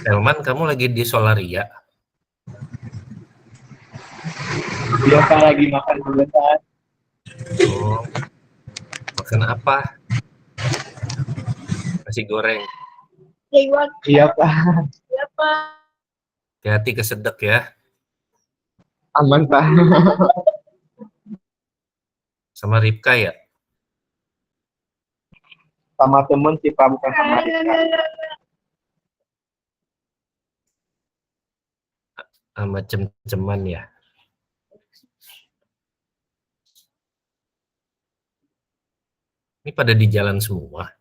Elman, kamu lagi di Solaria? Iya Pak, lagi makan sebentar. Oh, makan apa? Nasi goreng. Iya Pak, Hati-hati kesedek ya. aman Pak. Sama Ripka ya? Sama temen sih Pak, bukan sama Rika. Sama cem-ceman ya? Ini pada di jalan semua.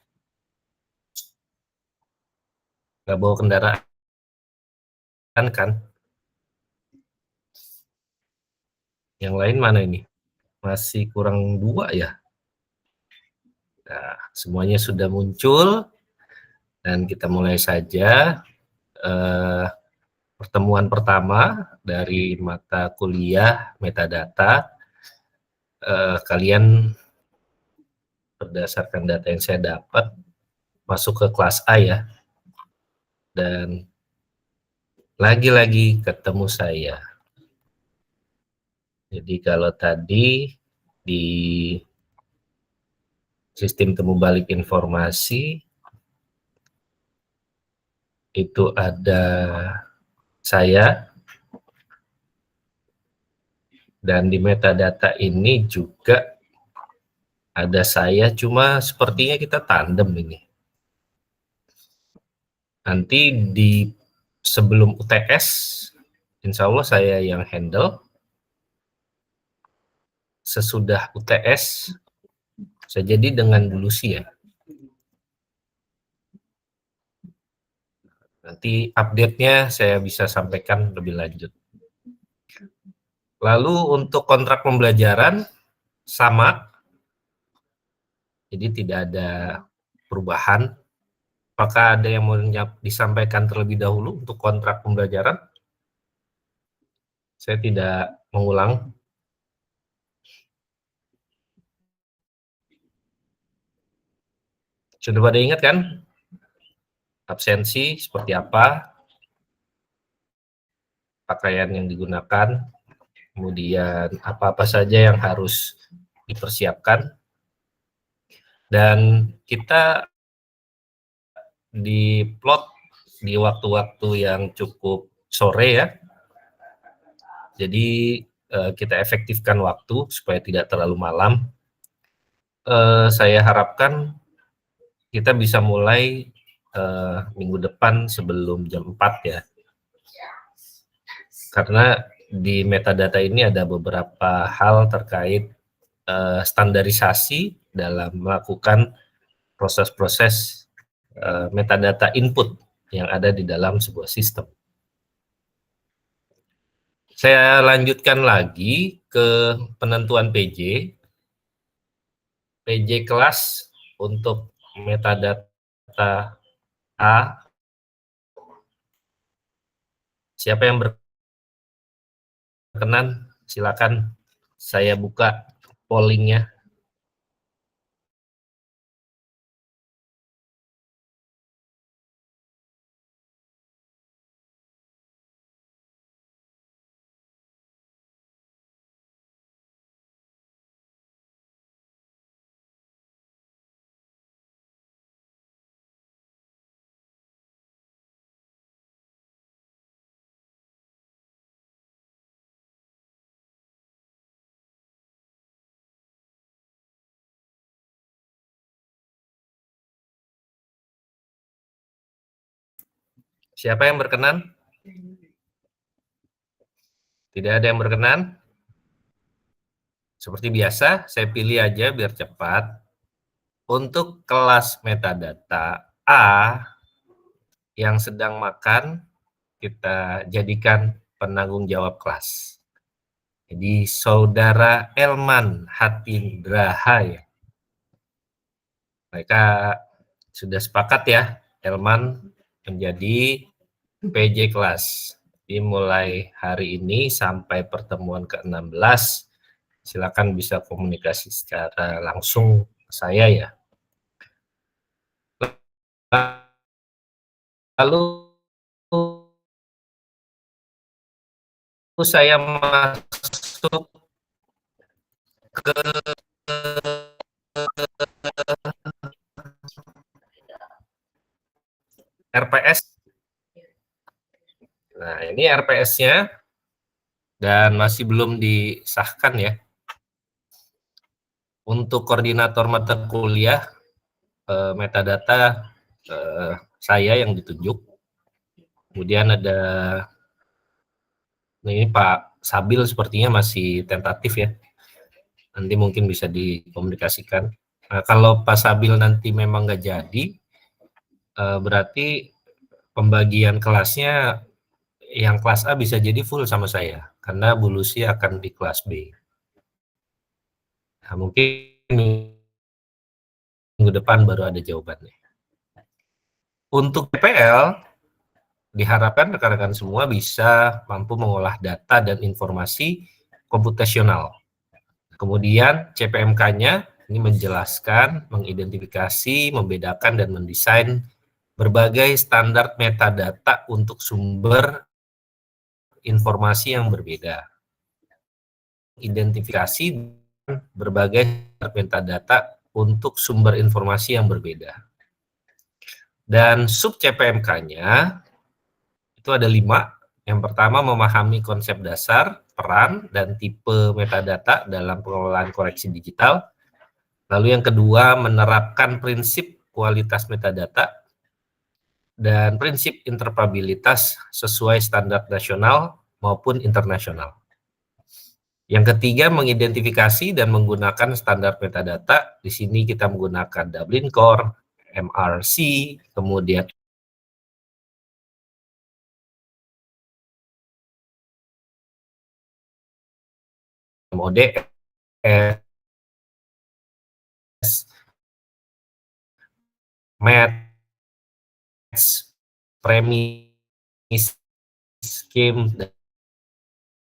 Nggak bawa kendaraan kan? Yang lain mana ini? Masih kurang 2 ya? Nah, semuanya sudah muncul. Dan kita mulai saja pertemuan pertama dari mata kuliah metadata. Kalian berdasarkan data yang saya dapat masuk ke kelas A ya, dan lagi-lagi ketemu saya. Jadi kalau tadi di sistem temu balik informasi itu ada saya, dan di metadata ini juga ada saya, cuma sepertinya kita tandem ini. Nanti di sebelum UTS, insya Allah saya yang handle. Sesudah UTS, saya jadi dengan Bu Lucy ya. Nanti update-nya saya bisa sampaikan lebih lanjut. Lalu untuk kontrak pembelajaran sama, jadi tidak ada perubahan. Apakah ada yang mau disampaikan terlebih dahulu untuk kontrak pembelajaran? Saya tidak mengulang. Sudah pada ingat kan? Absensi seperti apa? Pakaian yang digunakan, kemudian apa-apa saja yang harus dipersiapkan. Dan kita di plot di waktu-waktu yang cukup sore ya. Jadi kita efektifkan waktu supaya tidak terlalu malam. Saya harapkan kita bisa mulai minggu depan sebelum jam 4 ya. Karena di metadata ini ada beberapa hal terkait standarisasi dalam melakukan proses-proses metadata input yang ada di dalam sebuah sistem. Saya lanjutkan lagi ke penentuan PJ. PJ kelas untuk metadata A. Siapa yang berkenan? Silakan saya buka pollingnya. Siapa yang berkenan? Tidak ada yang berkenan? Seperti biasa, saya pilih aja biar cepat. Untuk kelas metadata A yang sedang makan, kita jadikan penanggung jawab kelas. Jadi saudara Elman Hatindraha ya. Mereka sudah sepakat ya, Elman menjadi PJ kelas. Jadi mulai hari ini sampai pertemuan ke-16, silakan bisa komunikasi secara langsung ke saya ya. Lalu saya masuk ke RPS. Nah, ini RPS-nya dan masih belum disahkan ya. Untuk koordinator mata kuliah, metadata saya yang ditunjuk. Kemudian ada, ini Pak Sabil sepertinya masih tentatif ya. Nanti mungkin bisa dikomunikasikan. Nah, kalau Pak Sabil nanti memang nggak jadi, berarti pembagian kelasnya yang kelas A bisa jadi full sama saya, karena Bu Lucy akan di kelas B. Nah, mungkin minggu depan baru ada jawabannya. Untuk PPL, diharapkan rekan-rekan semua bisa mampu mengolah data dan informasi komputasional. Kemudian CPMK-nya ini menjelaskan, mengidentifikasi, membedakan, dan mendesain berbagai standar metadata untuk sumber informasi yang berbeda. Identifikasi berbagai metadata untuk sumber informasi yang berbeda. Dan sub CPMK-nya itu ada 5. Yang pertama, memahami konsep dasar, peran, dan tipe metadata dalam pengelolaan koreksi digital. Lalu yang kedua, menerapkan prinsip kualitas metadata dan prinsip interoperabilitas sesuai standar nasional maupun internasional. Yang ketiga, mengidentifikasi dan menggunakan standar metadata. Di sini kita menggunakan Dublin Core, MRC, kemudian MODS, match, premis, scheme,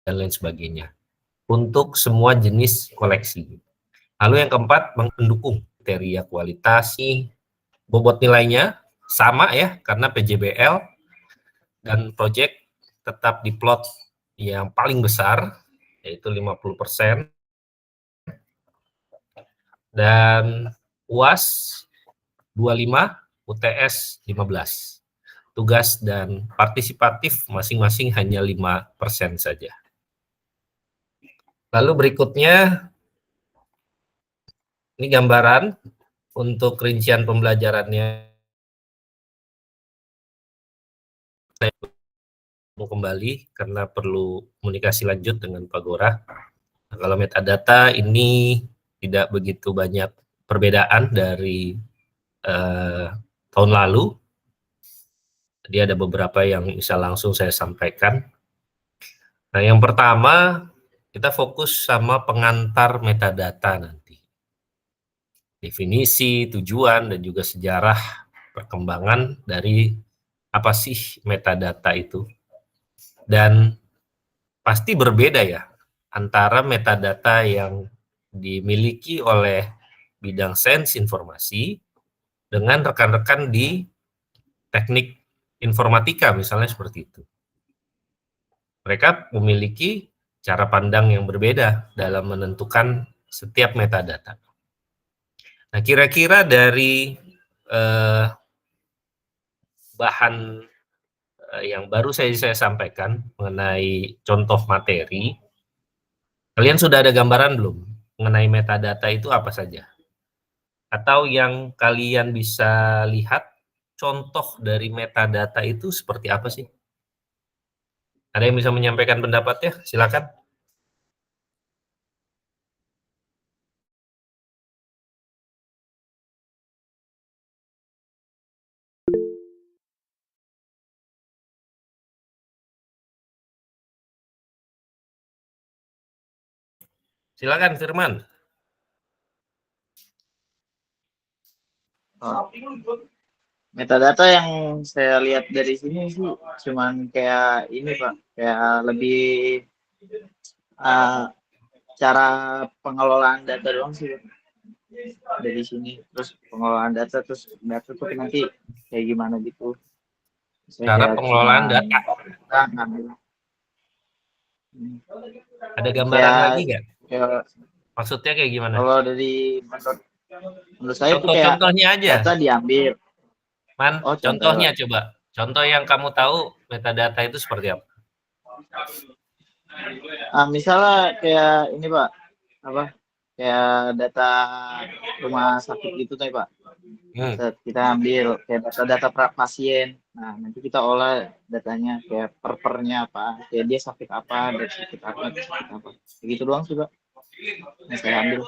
dan lain sebagainya untuk semua jenis koleksi. Lalu yang keempat, mendukung kriteria kualitas. Bobot nilainya sama ya, karena PJBL dan project tetap diplot yang paling besar, yaitu 50%. Dan UAS 25, UTS 15. Tugas dan partisipatif masing-masing hanya 5% saja. Lalu berikutnya, ini gambaran untuk rincian pembelajarannya. Saya mau kembali karena perlu komunikasi lanjut dengan Pak Gora. Nah, kalau metadata ini tidak begitu banyak perbedaan dari tahun lalu. Jadi ada beberapa yang bisa langsung saya sampaikan. Nah, yang pertama, kita fokus sama pengantar metadata nanti. Definisi, tujuan, dan juga sejarah perkembangan dari apa sih metadata itu. Dan pasti berbeda ya antara metadata yang dimiliki oleh bidang sains informasi dengan rekan-rekan di teknik informatika misalnya seperti itu. Mereka memiliki cara pandang yang berbeda dalam menentukan setiap metadata. Nah, kira-kira dari bahan yang baru saya sampaikan mengenai contoh materi, kalian sudah ada gambaran belum mengenai metadata itu apa saja? Atau yang kalian bisa lihat contoh dari metadata itu seperti apa sih? Ada yang bisa menyampaikan pendapatnya? Silakan. Silakan Firman. Metadata yang saya lihat dari sini sih cuman kayak ini Pak, kayak lebih cara pengelolaan data doang sih Pak. Dari sini. Terus pengelolaan data, terus data tuh nanti kayak gimana gitu. Cara pengelolaan data. Ada gambaran Kayak- lagi nggak? kayak Maksudnya kayak gimana? kalau dari menurut saya tuh kayak Contoh-contohnya aja. data diambil. Oh, Contohnya coba. Contoh yang kamu tahu metadata itu seperti apa? Misalnya kayak ini Pak, apa? Kayak data rumah sakit gitu tuh Pak. Kita ambil kayak data pasien. Nah, nanti kita olah datanya kayak pernya apa, kayak dia sakit apa, dia sakit apa, begitu doang sih Pak. Yang saya ambil.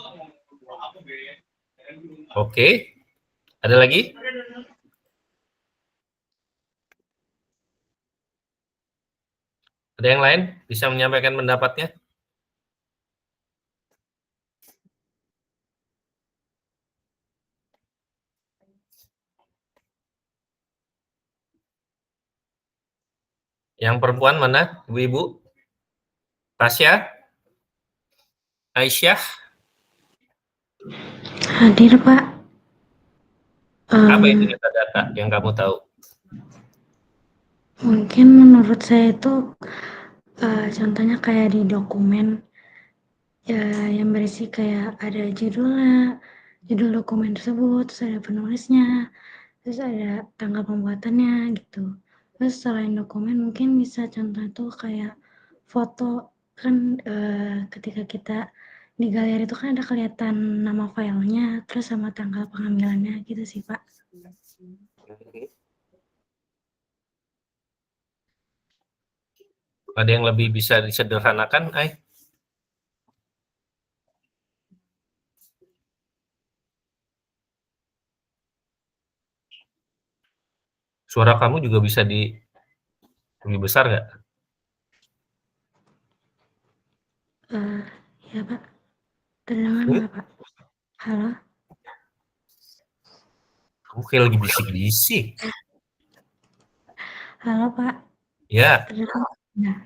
Oke. Ada lagi? Ada yang lain bisa menyampaikan pendapatnya? Yang perempuan mana? Ibu-ibu? Tasya? Aisyah? Hadir, Pak. Apa itu metadata yang kamu tahu? Mungkin menurut saya itu contohnya kayak di dokumen ya, yang berisi kayak ada judulnya, judul dokumen tersebut, terus ada penulisnya, terus ada tanggal pembuatannya gitu. Terus selain dokumen mungkin bisa contoh tuh kayak foto kan, ketika kita di galeri itu kan ada kelihatan nama filenya, terus sama tanggal pengambilannya gitu sih Pak. Ada yang lebih bisa disederhanakan, Ay? Suara kamu juga bisa lebih besar nggak? Ya Pak, terdengar nggak Pak? Halo? Kamu kayak lagi bisik-bisik. Halo Pak, Ya. terdengar? Nah,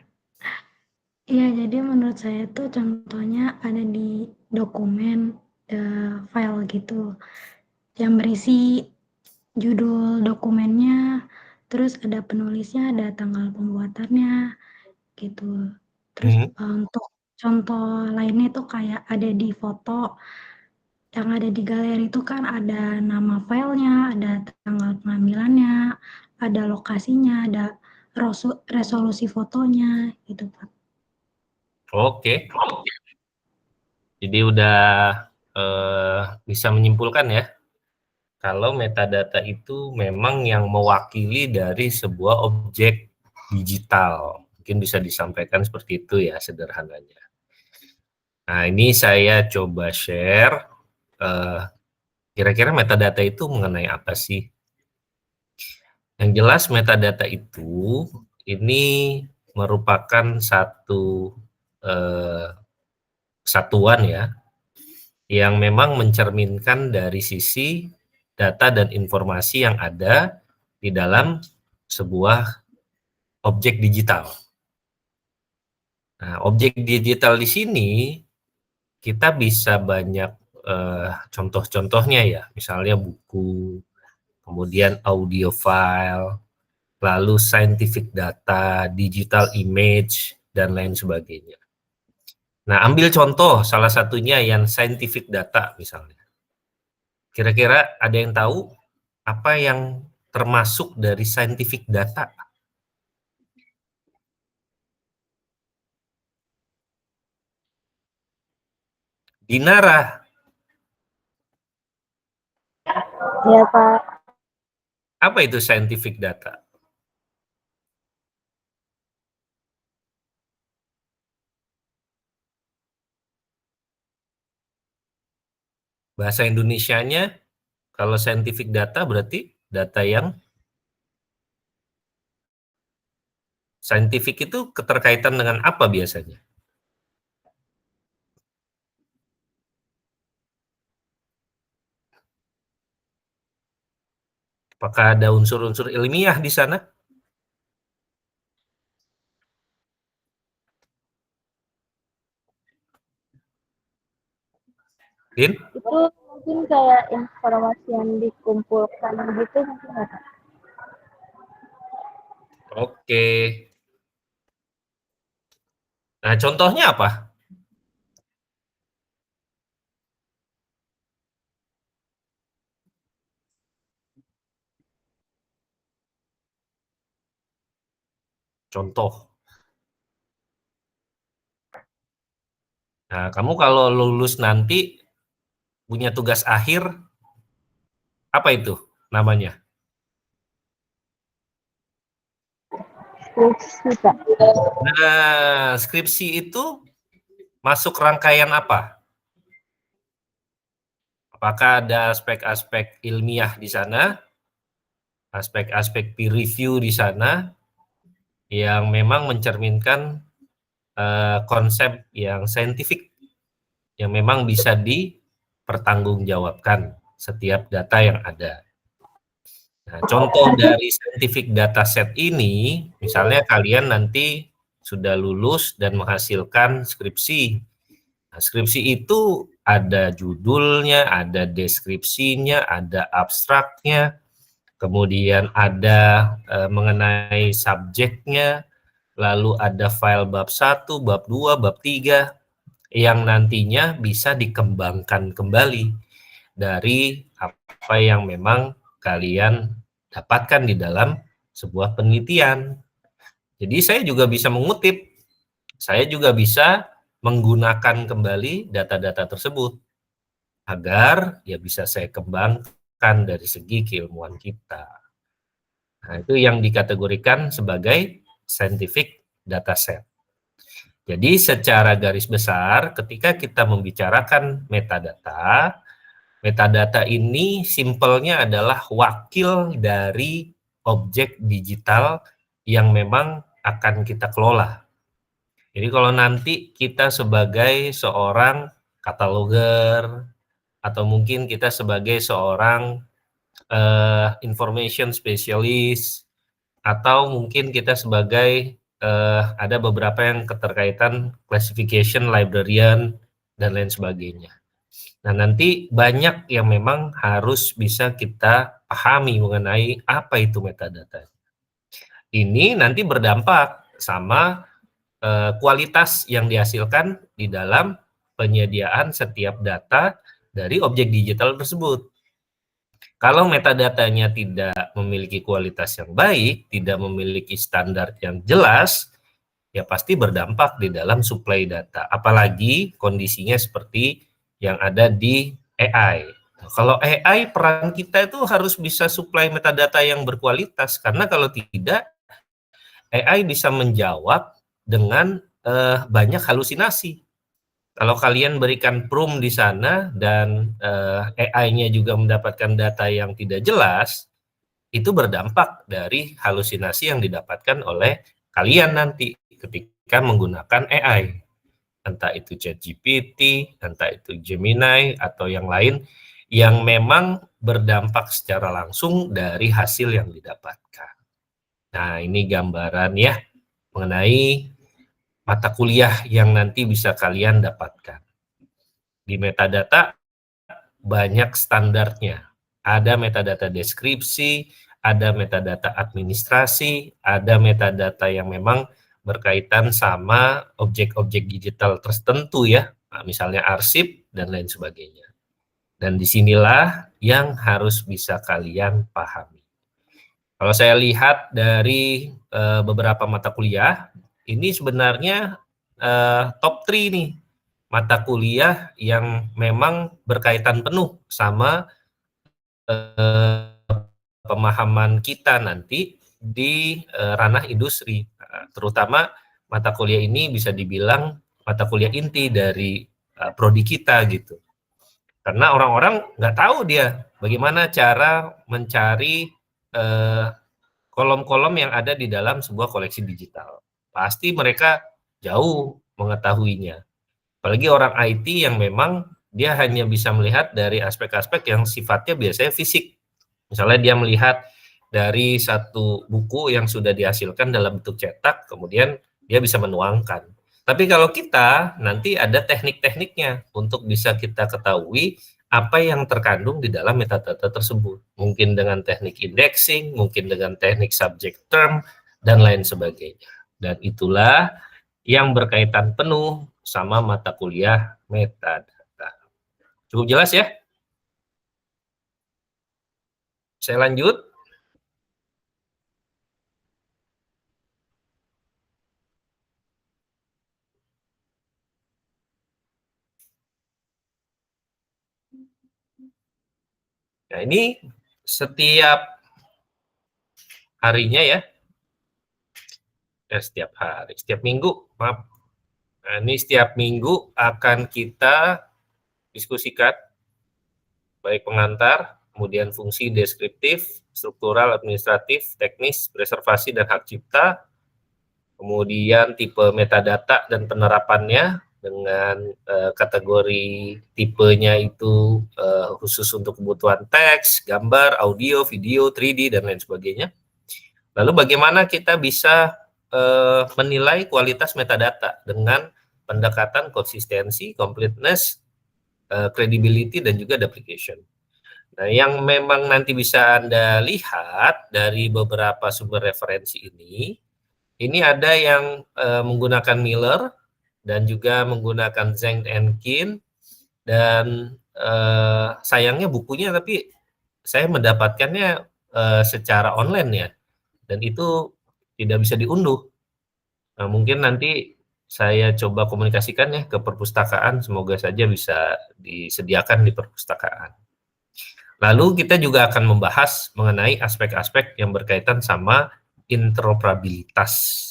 iya jadi menurut saya tuh contohnya ada di dokumen file gitu yang berisi judul dokumennya, terus ada penulisnya, ada tanggal pembuatannya gitu. Terus untuk contoh lainnya tuh kayak ada di foto yang ada di galeri itu kan ada nama filenya, ada tanggal pengambilannya, ada lokasinya, ada resolusi fotonya gitu Pak. Oke. Jadi udah bisa menyimpulkan ya, kalau metadata itu memang yang mewakili dari sebuah objek digital. Mungkin bisa disampaikan seperti itu ya sederhananya. Nah ini saya coba share, kira-kira metadata itu mengenai apa sih? Yang jelas metadata itu ini merupakan satu satuan ya, yang memang mencerminkan dari sisi data dan informasi yang ada di dalam sebuah objek digital. Nah, objek digital di sini kita bisa banyak contoh-contohnya ya, misalnya buku, kemudian audio file, lalu scientific data, digital image, dan lain sebagainya. Nah, ambil contoh salah satunya yang scientific data misalnya. Kira-kira ada yang tahu apa yang termasuk dari scientific data? Dinara, Ya Pak, apa itu scientific data? Bahasa Indonesianya, kalau scientific data berarti data yang scientific itu keterkaitan dengan apa biasanya? Apakah ada unsur-unsur ilmiah di sana? Din? itu mungkin kayak informasi yang dikumpulkan gitu mungkin nggak Pak? Oke. Nah, contohnya apa? Contoh. Nah, kamu kalau lulus nanti punya tugas akhir, apa itu namanya? Skripsi, Pak. Nah, skripsi itu masuk rangkaian apa? Apakah ada aspek-aspek ilmiah di sana, aspek-aspek peer review di sana, yang memang mencerminkan konsep yang saintifik, yang memang bisa dipertanggungjawabkan setiap data yang ada. Nah, contoh dari scientific dataset ini, misalnya kalian nanti sudah lulus dan menghasilkan skripsi. Nah, skripsi itu ada judulnya, ada deskripsinya, ada abstraknya, kemudian ada mengenai subjeknya, lalu ada file bab 1, bab 2, bab 3, yang nantinya bisa dikembangkan kembali dari apa yang memang kalian dapatkan di dalam sebuah penelitian. Jadi saya juga bisa mengutip, saya juga bisa menggunakan kembali data-data tersebut agar ya bisa saya kembangkan dari segi keilmuan kita. Nah, itu yang dikategorikan sebagai scientific dataset. Jadi secara garis besar ketika kita membicarakan metadata, metadata ini simpelnya adalah wakil dari objek digital yang memang akan kita kelola. Jadi kalau nanti kita sebagai seorang kataloger atau mungkin kita sebagai seorang information specialist atau mungkin kita sebagai ada beberapa yang keterkaitan classification librarian dan lain sebagainya. Nah, nanti banyak yang memang harus bisa kita pahami mengenai apa itu metadata. Ini nanti berdampak sama kualitas yang dihasilkan di dalam penyediaan setiap data dari objek digital tersebut. Kalau metadatanya tidak memiliki kualitas yang baik, tidak memiliki standar yang jelas, ya pasti berdampak di dalam suplai data. Apalagi kondisinya seperti yang ada di AI. Kalau AI, peran kita itu harus bisa suplai metadata yang berkualitas, karena kalau tidak, AI bisa menjawab dengan banyak halusinasi. Kalau kalian berikan prompt di sana dan AI-nya juga mendapatkan data yang tidak jelas, itu berdampak dari halusinasi yang didapatkan oleh kalian nanti ketika menggunakan AI. Entah itu ChatGPT, entah itu Gemini, atau yang lain yang memang berdampak secara langsung dari hasil yang didapatkan. Nah, ini gambaran ya mengenai mata kuliah yang nanti bisa kalian dapatkan. Di metadata banyak standarnya. Ada metadata deskripsi, ada metadata administrasi, ada metadata yang memang berkaitan sama objek-objek digital tertentu ya, misalnya arsip dan lain sebagainya. Dan disinilah yang harus bisa kalian pahami. Kalau saya lihat dari beberapa mata kuliah, ini sebenarnya top 3 nih mata kuliah yang memang berkaitan penuh sama pemahaman kita nanti di ranah industri. Terutama mata kuliah ini bisa dibilang mata kuliah inti dari prodi kita gitu. Karena orang-orang nggak tahu dia bagaimana cara mencari kolom-kolom yang ada di dalam sebuah koleksi digital. Pasti mereka jauh mengetahuinya. Apalagi orang IT yang memang dia hanya bisa melihat dari aspek-aspek yang sifatnya biasanya fisik. Misalnya dia melihat dari satu buku yang sudah dihasilkan dalam bentuk cetak, kemudian dia bisa menuangkan. Tapi kalau kita nanti ada teknik-tekniknya untuk bisa kita ketahui apa yang terkandung di dalam metadata tersebut. Mungkin dengan teknik indexing, mungkin dengan teknik subject term, dan lain sebagainya. Dan itulah yang berkaitan penuh sama mata kuliah metadata. Cukup jelas ya? Saya lanjut. Nah, ini setiap harinya ya. Setiap minggu, maaf. Nah, ini setiap minggu akan kita diskusikan, baik pengantar, kemudian fungsi deskriptif, struktural, administratif, teknis, preservasi, dan hak cipta, kemudian tipe metadata dan penerapannya dengan kategori tipenya itu khusus untuk kebutuhan teks, gambar, audio, video, 3D, dan lain sebagainya. Lalu bagaimana kita bisa menilai kualitas metadata dengan pendekatan konsistensi, completeness, credibility, dan juga duplication. Nah, yang memang nanti bisa Anda lihat dari beberapa sumber referensi ini ada yang menggunakan Miller dan juga menggunakan Zhang and Qin, dan sayangnya bukunya tapi saya mendapatkannya secara online ya, dan itu tidak bisa diunduh. Nah, mungkin nanti saya coba komunikasikan ya ke perpustakaan, semoga saja bisa disediakan di perpustakaan. Lalu kita juga akan membahas mengenai aspek-aspek yang berkaitan sama interoperabilitas.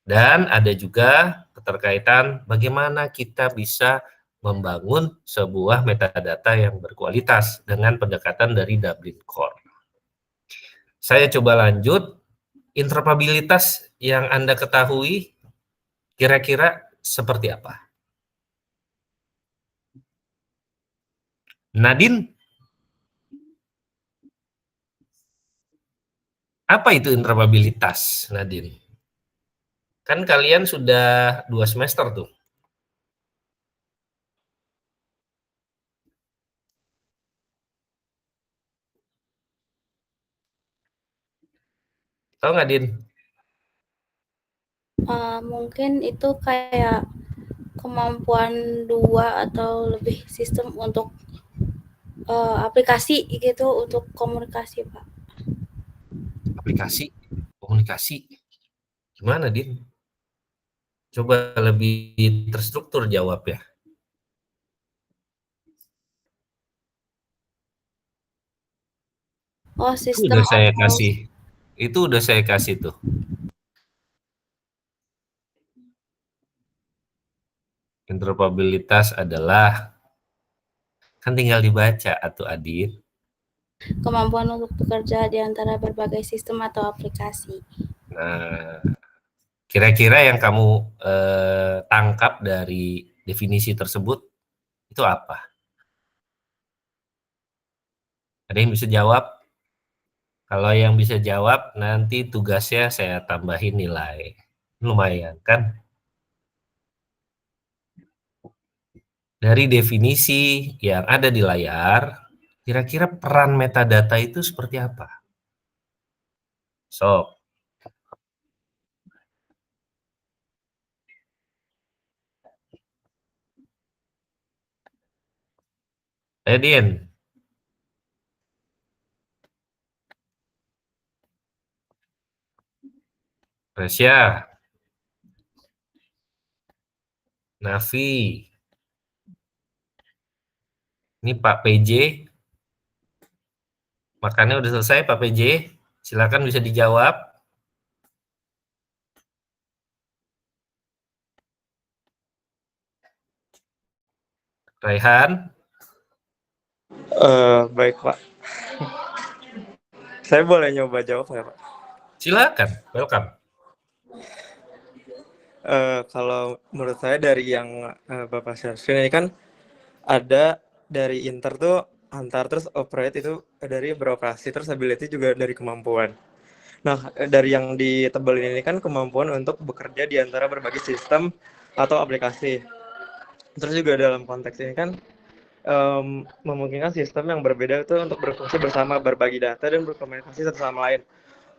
Dan ada juga keterkaitan bagaimana kita bisa membangun sebuah metadata yang berkualitas dengan pendekatan dari Dublin Core. Saya coba lanjut. Interoperabilitas yang Anda ketahui kira-kira seperti apa? Nadine? Apa itu interoperabilitas, Nadine? Kan kalian sudah 2 semester tuh. Tahu nggak, Din? Mungkin itu kayak kemampuan 2 atau lebih sistem untuk aplikasi gitu untuk komunikasi, Pak. Aplikasi, komunikasi. Gimana, Din? Coba lebih terstruktur jawab ya. Oh, Itu sistem udah saya kasih tuh. Interoperabilitas adalah, kan tinggal dibaca atau Adit. kemampuan untuk bekerja di antara berbagai sistem atau aplikasi. Nah, kira-kira yang kamu tangkap dari definisi tersebut itu apa? Ada yang bisa jawab? Kalau yang bisa jawab, nanti tugasnya saya tambahin nilai. Lumayan, kan? Dari definisi yang ada di layar, kira-kira peran metadata itu seperti apa? So, Edin, Resya, Nafi, ini Pak PJ, makannya udah selesai Pak PJ, silakan bisa dijawab. Raihan. Baik Pak. Saya boleh nyoba jawab nggak Pak? Silakan, welcome. Kalau menurut saya dari yang Bapak share ini kan ada dari inter tuh antar, terus operate itu dari beroperasi, terus ability juga dari kemampuan. Nah, dari yang ditebelin ini kan kemampuan untuk bekerja di antara berbagai sistem atau aplikasi. Terus juga dalam konteks ini kan memungkinkan sistem yang berbeda itu untuk berfungsi bersama, berbagi data, dan berkomunikasi satu sama lain.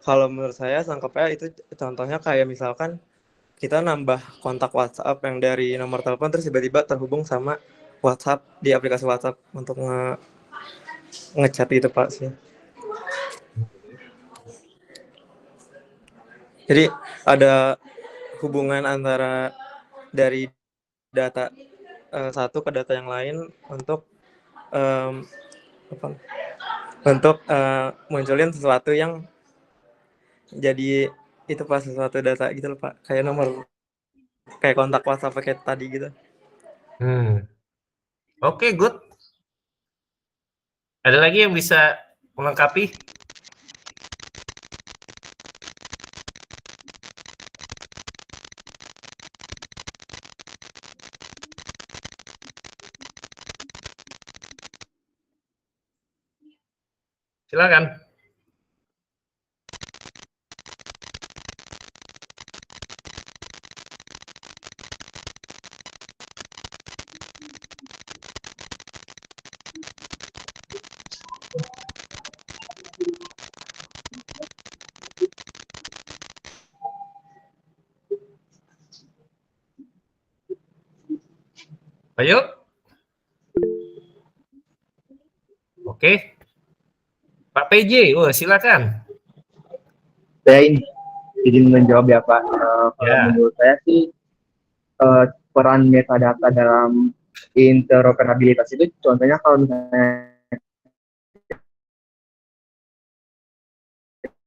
Kalau menurut saya, sangkapnya itu contohnya kayak misalkan kita nambah kontak WhatsApp yang dari nomor telepon terus tiba-tiba terhubung sama WhatsApp di aplikasi WhatsApp untuk ngechat itu Pak sih. Jadi ada hubungan antara dari data satu ke data yang lain untuk munculin sesuatu yang jadi itu Pak, sesuatu data gitu loh Pak, kayak nomor kayak kontak WhatsApp pakai tadi gitu. Oke, good. Ada lagi yang bisa melengkapi? Silakan. Ayo. Oke. Pak PJ, silakan. Saya izin menjawab ya Pak. Kalau menurut saya sih peran metadata dalam interoperabilitas itu contohnya kalau misalnya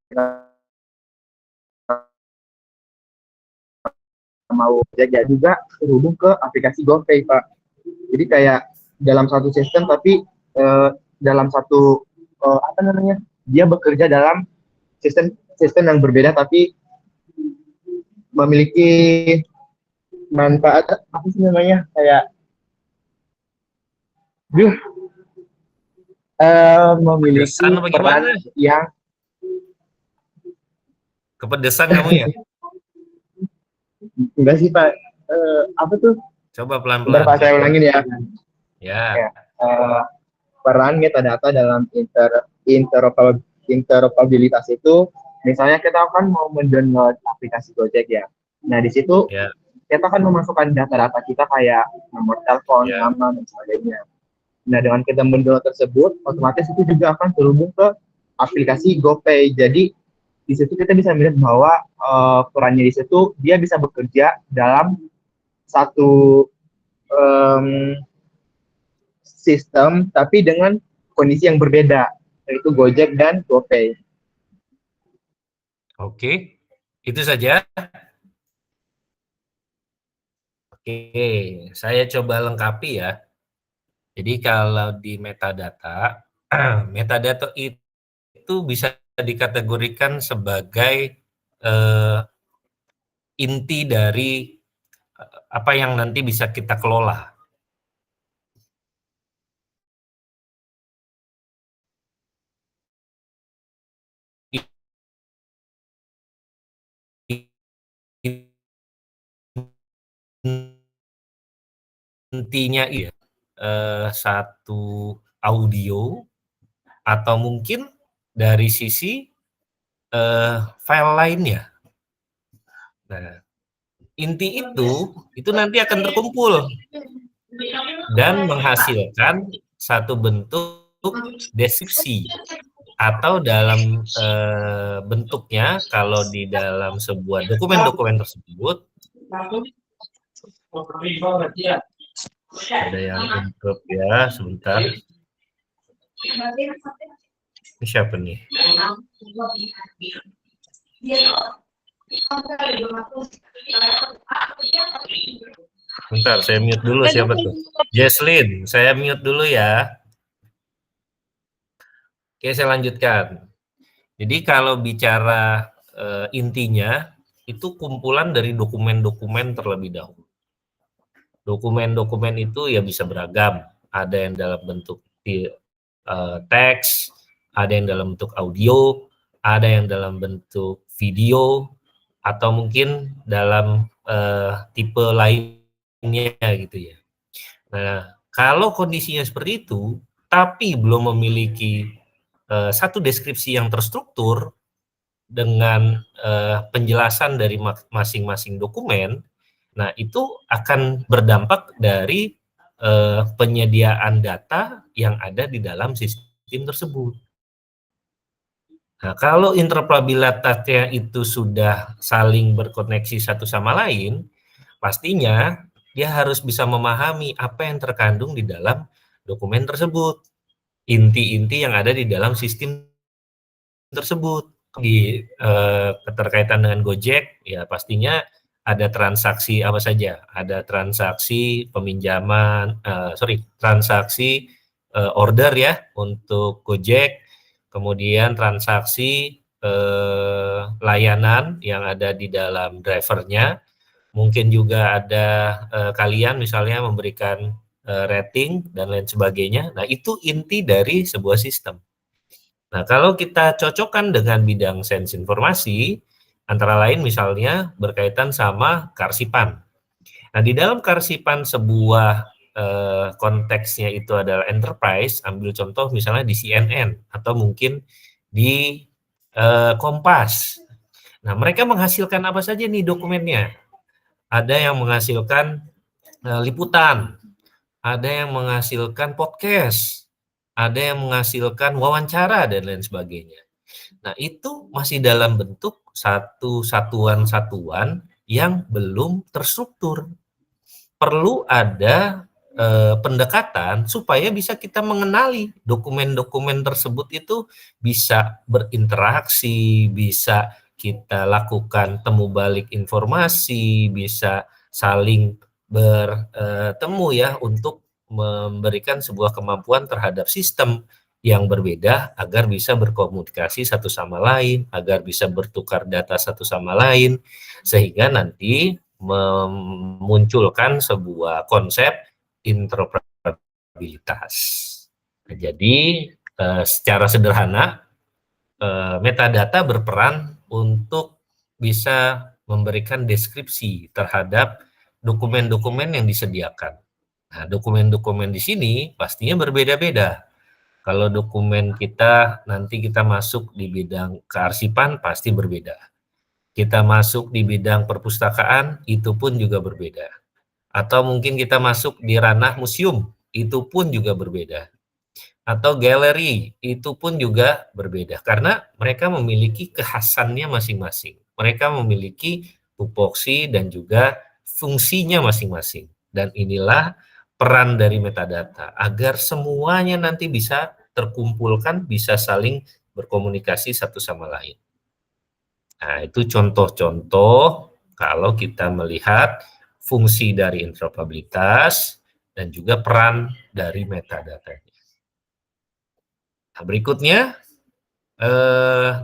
kita mau jaga juga terhubung ke aplikasi GoPay Pak. Jadi kayak dalam satu sistem tapi dalam satu dia bekerja dalam sistem yang berbeda tapi memiliki manfaat apa sih namanya kayak memiliki peran yang kepedesan kamu ya? Enggak sih Pak, apa tuh? Coba pelan-pelan. Pak saya ulangin ya. Ya. Peran metadata dalam interoperabilitas itu, misalnya kita akan mau mendownload aplikasi Gojek ya. Nah di situ kita akan memasukkan data-data kita kayak nomor telepon, nama dan sebagainya. Nah dengan kita mendownload tersebut, otomatis itu juga akan terhubung ke aplikasi GoPay. Jadi di situ kita bisa melihat bahwa perannya di situ dia bisa bekerja dalam satu sistem tapi dengan kondisi yang berbeda, yaitu Gojek dan GoPay. Oke, itu saja. Oke, saya coba lengkapi ya. Jadi kalau di metadata, metadata itu bisa dikategorikan sebagai inti dari apa yang nanti bisa kita kelola. Intinya satu audio atau mungkin dari sisi file lainnya. Nah, inti itu nanti akan terkumpul dan menghasilkan satu bentuk deskripsi atau dalam bentuknya kalau di dalam sebuah dokumen-dokumen tersebut ada yang intro ya, sebentar. Ini siapa nih? Bentar, saya mute dulu siapa tuh? Jesslyn, saya mute dulu ya. Oke, saya lanjutkan. Jadi kalau bicara intinya, itu kumpulan dari dokumen-dokumen terlebih dahulu. Dokumen-dokumen itu ya bisa beragam. Ada yang dalam bentuk teks, ada yang dalam bentuk audio, ada yang dalam bentuk video, atau mungkin dalam tipe lainnya gitu ya. Nah, kalau kondisinya seperti itu, tapi belum memiliki satu deskripsi yang terstruktur, dengan penjelasan dari masing-masing dokumen, nah itu akan berdampak dari penyediaan data yang ada di dalam sistem tersebut. Nah, kalau interoperabilitasnya itu sudah saling berkoneksi satu sama lain, pastinya dia harus bisa memahami apa yang terkandung di dalam dokumen tersebut, inti-inti yang ada di dalam sistem tersebut. Di keterkaitan dengan Gojek, ya pastinya ada transaksi apa saja, ada transaksi peminjaman, transaksi order ya untuk Gojek, kemudian transaksi layanan yang ada di dalam drivernya, mungkin juga ada kalian misalnya memberikan rating dan lain sebagainya. Nah, itu inti dari sebuah sistem. Nah, kalau kita cocokkan dengan bidang sains informasi, antara lain misalnya berkaitan sama kearsipan. Nah, di dalam kearsipan sebuah konteksnya itu adalah enterprise, ambil contoh misalnya di CNN atau mungkin di Kompas. Nah, mereka menghasilkan apa saja nih dokumennya? Ada yang menghasilkan liputan, ada yang menghasilkan podcast, ada yang menghasilkan wawancara dan lain sebagainya. Nah, itu masih dalam bentuk satu satuan-satuan yang belum terstruktur. Perlu ada pendekatan supaya bisa kita mengenali dokumen-dokumen tersebut itu bisa berinteraksi, bisa kita lakukan temu balik informasi, bisa saling bertemu ya untuk memberikan sebuah kemampuan terhadap sistem yang berbeda agar bisa berkomunikasi satu sama lain, agar bisa bertukar data satu sama lain, sehingga nanti memunculkan sebuah konsep interoperabilitas. Nah, jadi secara sederhana metadata berperan untuk bisa memberikan deskripsi terhadap dokumen-dokumen yang disediakan. Nah, dokumen-dokumen di sini pastinya berbeda-beda. Kalau dokumen kita nanti kita masuk di bidang kearsipan pasti berbeda. Kita masuk di bidang perpustakaan itu pun juga berbeda. Atau mungkin kita masuk di ranah museum itu pun juga berbeda. Atau galeri itu pun juga berbeda karena mereka memiliki kekhasannya masing-masing. Mereka memiliki tupoksi dan juga fungsinya masing-masing. Dan inilah peran dari metadata agar semuanya nanti bisa terkumpulkan, bisa saling berkomunikasi satu sama lain. Nah, itu contoh-contoh kalau kita melihat fungsi dari interoperabilitas dan juga peran dari metadata. Nah, berikutnya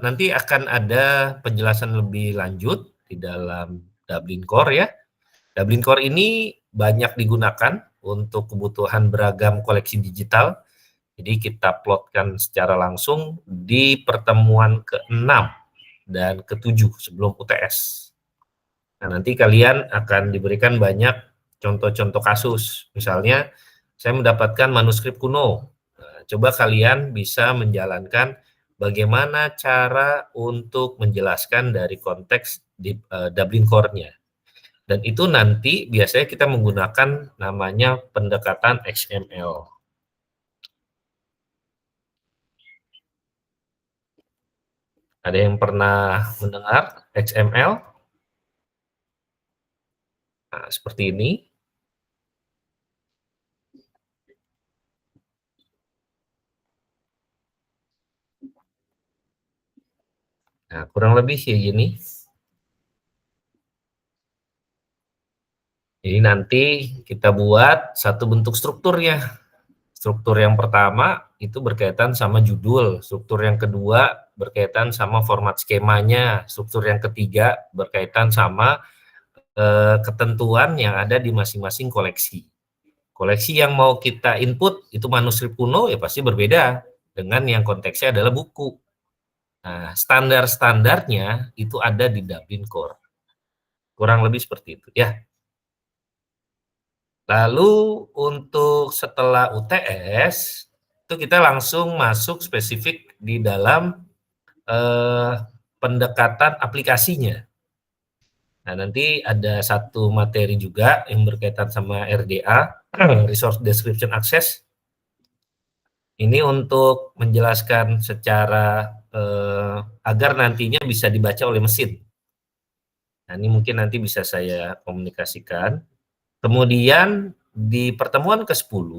nanti akan ada penjelasan lebih lanjut di dalam Dublin Core ya. Dublin Core ini banyak digunakan untuk kebutuhan beragam koleksi digital. Jadi kita plotkan secara langsung di pertemuan ke-6 dan ke-7 sebelum UTS. Nah, nanti kalian akan diberikan banyak contoh-contoh kasus. Misalnya, saya mendapatkan manuskrip kuno. Nah, coba kalian bisa menjalankan bagaimana cara untuk menjelaskan dari konteks di Dublin Core-nya. Dan itu nanti biasanya kita menggunakan namanya pendekatan XML. Ada yang pernah mendengar XML? Nah, seperti ini. Nah, kurang lebih kayak gini. Jadi nanti kita buat satu bentuk strukturnya. Struktur yang pertama itu berkaitan sama judul, struktur yang kedua berkaitan sama format skemanya, struktur yang ketiga berkaitan sama ketentuan yang ada di masing-masing koleksi. Koleksi yang mau kita input itu manuskrip kuno ya pasti berbeda dengan yang konteksnya adalah buku. Nah, standar-standarnya itu ada di Dublin Core. Kurang lebih seperti itu ya. Lalu untuk setelah UTS itu kita langsung masuk spesifik di dalam pendekatan aplikasinya. Nah, nanti ada satu materi juga yang berkaitan sama RDA, Resource Description Access. Ini untuk menjelaskan secara agar nantinya bisa dibaca oleh mesin. Nah, ini mungkin nanti bisa saya komunikasikan. Kemudian di pertemuan ke-10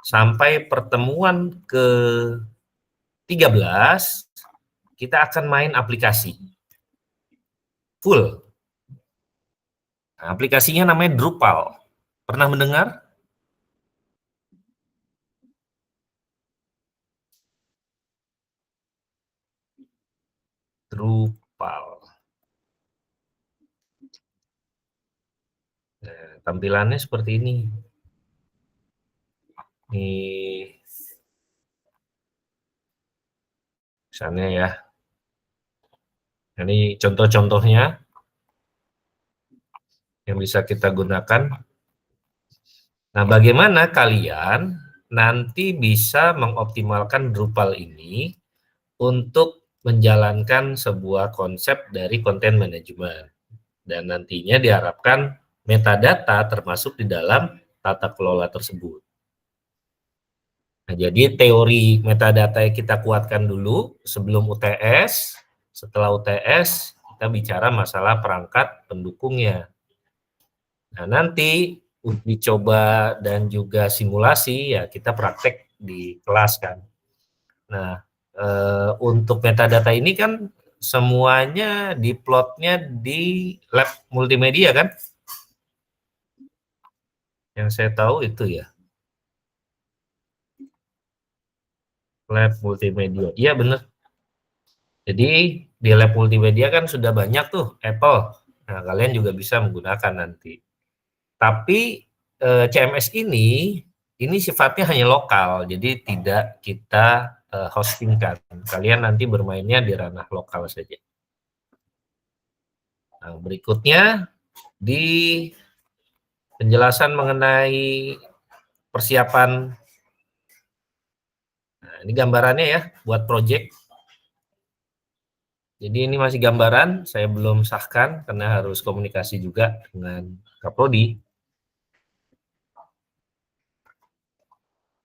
sampai pertemuan ke-13 kita akan main aplikasi full. Nah, aplikasinya namanya Drupal. Pernah mendengar? Drupal. Nah, tampilannya seperti ini. Ini misalnya ya. Ini contoh-contohnya yang bisa kita gunakan. Nah, bagaimana kalian nanti bisa mengoptimalkan Drupal ini untuk menjalankan sebuah konsep dari content management. Dan nantinya diharapkan metadata termasuk di dalam tata kelola tersebut. Nah, jadi teori metadata yang kita kuatkan dulu sebelum UTS. Setelah UTS, kita bicara masalah perangkat pendukungnya. Nah, nanti uji coba dan juga simulasi, ya kita praktek di kelas kan. Nah, untuk metadata ini kan semuanya diplotnya di lab multimedia kan? Yang saya tahu itu ya. Lab multimedia, iya bener. Jadi di lab multimedia kan sudah banyak tuh Apple. Nah, kalian juga bisa menggunakan nanti. Tapi CMS ini sifatnya hanya lokal, jadi tidak kita hostingkan. Kalian nanti bermainnya di ranah lokal saja. Nah, berikutnya di penjelasan mengenai persiapan. Nah, ini gambarannya ya buat project. Jadi ini masih gambaran, saya belum sahkan karena harus komunikasi juga dengan Kaprodi.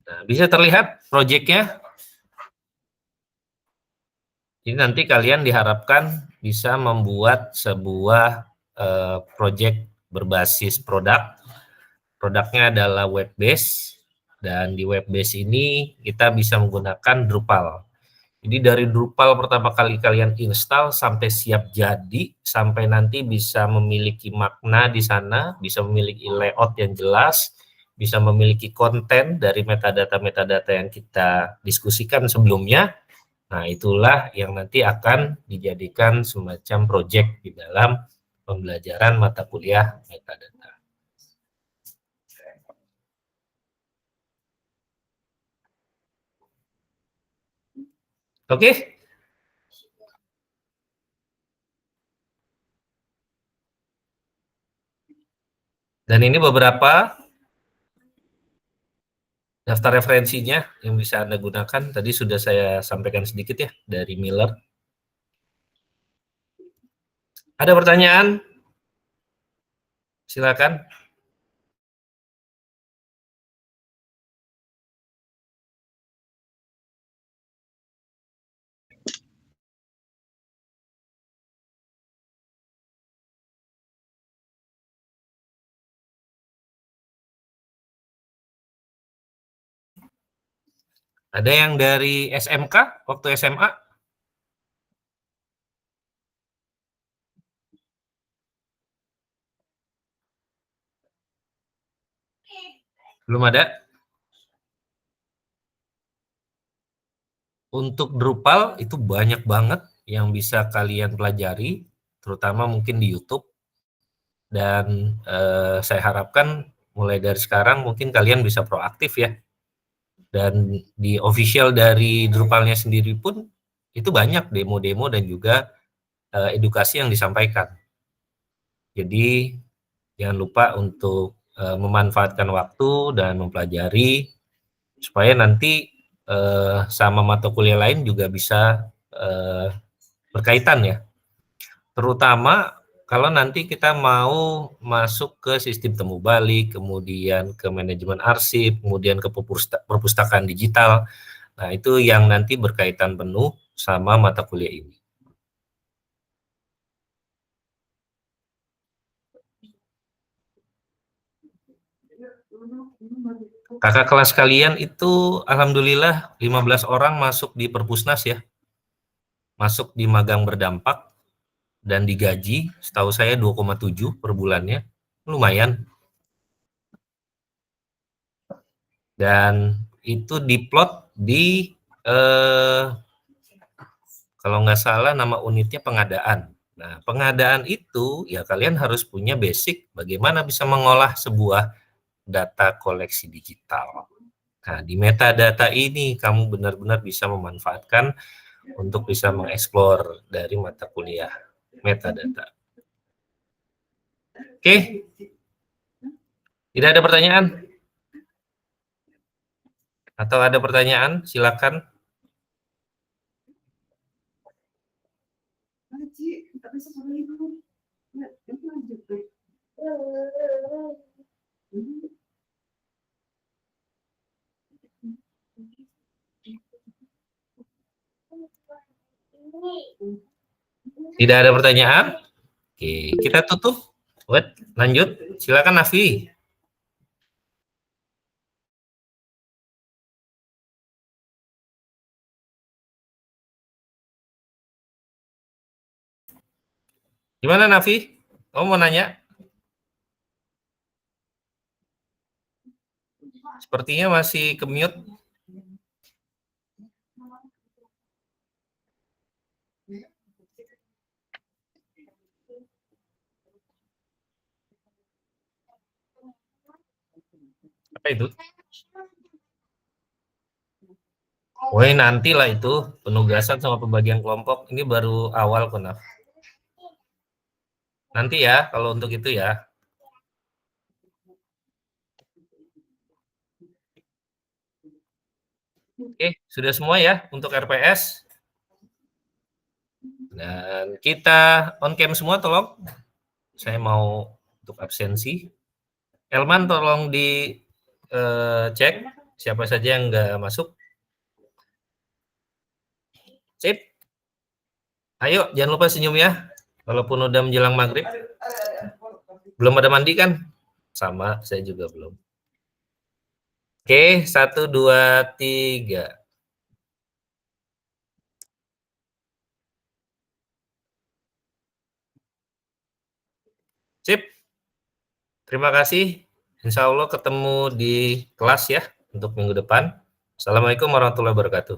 Nah, bisa terlihat proyeknya. Jadi nanti kalian diharapkan bisa membuat sebuah proyek berbasis produk. Produknya adalah web base, dan di web base ini kita bisa menggunakan Drupal. Jadi dari Drupal pertama kali kalian install sampai siap jadi, sampai nanti bisa memiliki makna di sana, bisa memiliki layout yang jelas, bisa memiliki konten dari metadata-metadata yang kita diskusikan sebelumnya. Nah, itulah yang nanti akan dijadikan semacam proyek di dalam pembelajaran mata kuliah metadata. Oke? Dan ini beberapa daftar referensinya yang bisa Anda gunakan. Tadi sudah saya sampaikan sedikit ya dari Miller. Ada pertanyaan? Silakan. Ada yang dari SMK waktu SMA? Belum ada? Untuk Drupal itu banyak banget yang bisa kalian pelajari, terutama mungkin di YouTube. Dan saya harapkan mulai dari sekarang mungkin kalian bisa proaktif ya. Dan di official dari Drupalnya sendiri pun itu banyak demo-demo dan juga edukasi yang disampaikan. Jadi jangan lupa untuk memanfaatkan waktu dan mempelajari supaya nanti sama mata kuliah lain juga bisa berkaitan ya. Terutama kalau nanti kita mau masuk ke sistem temu balik, kemudian ke manajemen arsip, kemudian ke perpustakaan digital. Nah, itu yang nanti berkaitan penuh sama mata kuliah ini. Kakak kelas kalian itu alhamdulillah 15 orang masuk di Perpusnas ya. Masuk di magang berdampak dan digaji, setahu saya 2,7 per bulannya. Lumayan. Dan itu diplot di kalau nggak salah nama unitnya pengadaan. Nah, pengadaan itu ya kalian harus punya basic bagaimana bisa mengolah sebuah data koleksi digital. Nah, di metadata ini kamu benar-benar bisa memanfaatkan untuk bisa mengeksplor dari mata kuliah metadata. Oke. Tidak ada pertanyaan? Atau ada pertanyaan? Silakan. Tidak ada pertanyaan? Oke, kita tutup. Lanjut. Silakan Nafi. Gimana Nafi? Kamu mau nanya? Sepertinya masih ke-mute. Apa itu? Woi, nantilah itu penugasan sama pembagian kelompok. Ini baru awal kok, Naf. Nanti ya, kalau untuk itu ya. Oke, sudah semua ya untuk RPS. Dan kita on cam semua tolong. Saya mau untuk absensi. Elman tolong cek siapa saja yang nggak masuk. Sip. Ayo, jangan lupa senyum ya. Walaupun udah menjelang maghrib. Belum pada mandi kan? Sama, saya juga belum. Oke, 1, 2, 3. Sip. Terima kasih. Insya Allah ketemu di kelas ya untuk minggu depan. Assalamualaikum warahmatullahi wabarakatuh.